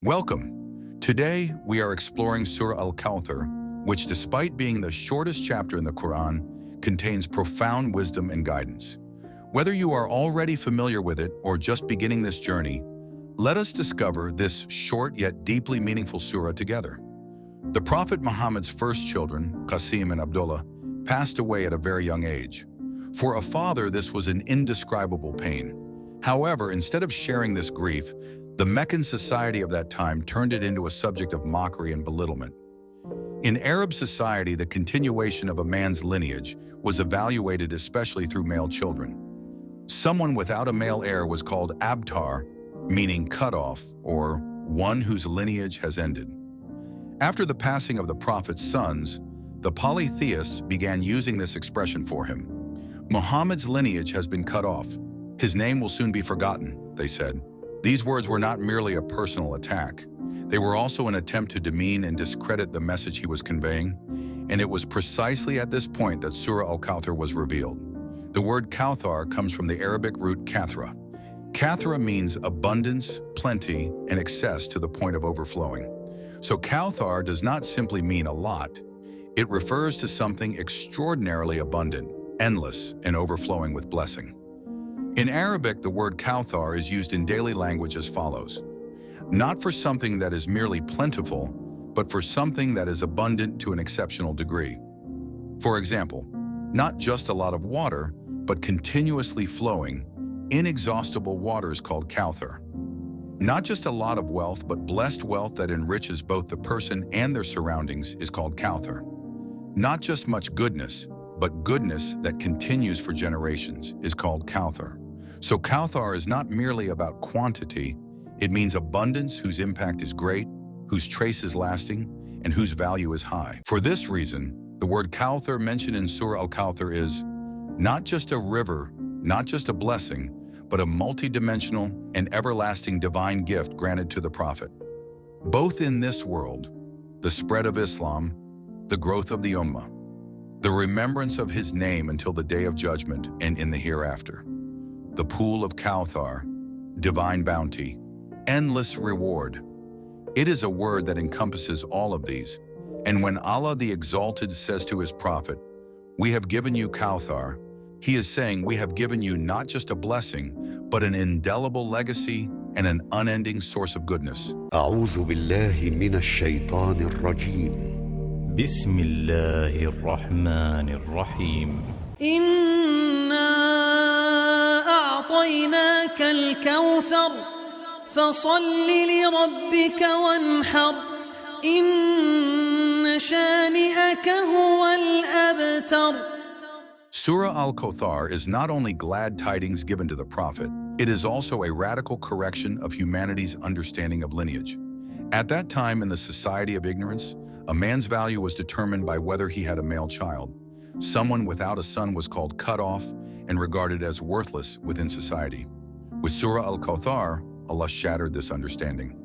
Welcome. Today, we are exploring Surah Al-Kawthar, which despite being the shortest chapter in the Qur'an, contains profound wisdom and guidance. Whether you are already familiar with it or just beginning this journey, let us discover this short yet deeply meaningful surah together. The Prophet Muhammad's first children, Qasim and Abdullah, passed away at a very young age. For a father, this was an indescribable pain. However, instead of sharing this grief, the Meccan society of that time turned it into a subject of mockery and belittlement. In Arab society, the continuation of a man's lineage was evaluated especially through male children. Someone without a male heir was called abtar, meaning cut off, or one whose lineage has ended. After the passing of the Prophet's sons, the polytheists began using this expression for him. Muhammad's lineage has been cut off. His name will soon be forgotten, they said. These words were not merely a personal attack. They were also an attempt to demean and discredit the message he was conveying, and it was precisely at this point that Surah Al-Kawthar was revealed. The word Kawthar comes from the Arabic root kathra. Kathra means abundance, plenty, and excess to the point of overflowing. So Kawthar does not simply mean a lot. It refers to something extraordinarily abundant, endless, and overflowing with blessing. In Arabic, the word Kawthar is used in daily language as follows: not for something that is merely plentiful, but for something that is abundant to an exceptional degree. For example, not just a lot of water, but continuously flowing, inexhaustible waters called Kawthar. Not just a lot of wealth, but blessed wealth that enriches both the person and their surroundings is called Kawthar. Not just much goodness, but goodness that continues for generations is called Kawthar. So Kawthar is not merely about quantity, it means abundance whose impact is great, whose trace is lasting, and whose value is high. For this reason, the word Kawthar mentioned in Surah Al-Kawthar is not just a river, not just a blessing, but a multidimensional and everlasting divine gift granted to the Prophet. Both in this world, the spread of Islam, the growth of the Ummah, the remembrance of his name until the day of judgment and in the hereafter. The pool of Kawthar, divine bounty, endless reward. It is a word that encompasses all of these. And when Allah the Exalted says to his Prophet, "We have given you Kawthar," he is saying we have given you not just a blessing, but an indelible legacy and an unending source of goodness. أعوذ بالله من الشيطان الرجيم. بسم الله الرحمن الرحيم. أعطيناك الكوثر فصل لربك وانحر إن شانئك هو الأبتر. Surah Al-Kawthar is not only glad tidings given to the Prophet, it is also a radical correction of humanity's understanding of lineage. At that time in the society of ignorance, a man's value was determined by whether he had a male child. Someone without a son was called cut off and regarded as worthless within society. With Surah Al-Kawthar, Allah shattered this understanding.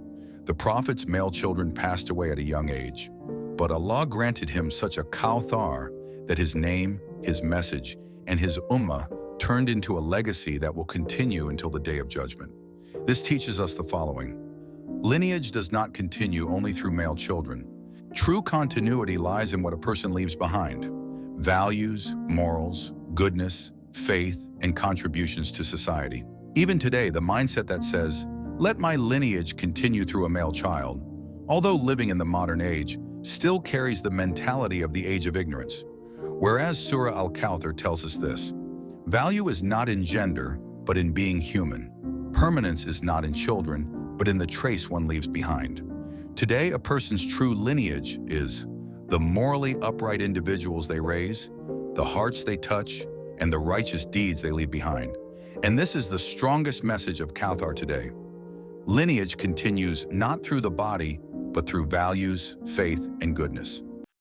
The Prophet's male children passed away at a young age, but Allah granted him such a Kawthar that his name, his message, and his ummah turned into a legacy that will continue until the day of judgment. This teaches us the following. Lineage does not continue only through male children. True continuity lies in what a person leaves behind: values, morals, goodness, faith, and contributions to society. Even today, the mindset that says, "Let my lineage continue through a male child," although living in the modern age, still carries the mentality of the age of ignorance. Whereas Surah Al-Kawthar tells us this: value is not in gender, but in being human. Permanence is not in children, but in the trace one leaves behind. Today, a person's true lineage is the morally upright individuals they raise, the hearts they touch, and the righteous deeds they leave behind. And this is the strongest message of Kawthar today. Lineage continues not through the body, but through values, faith, and goodness.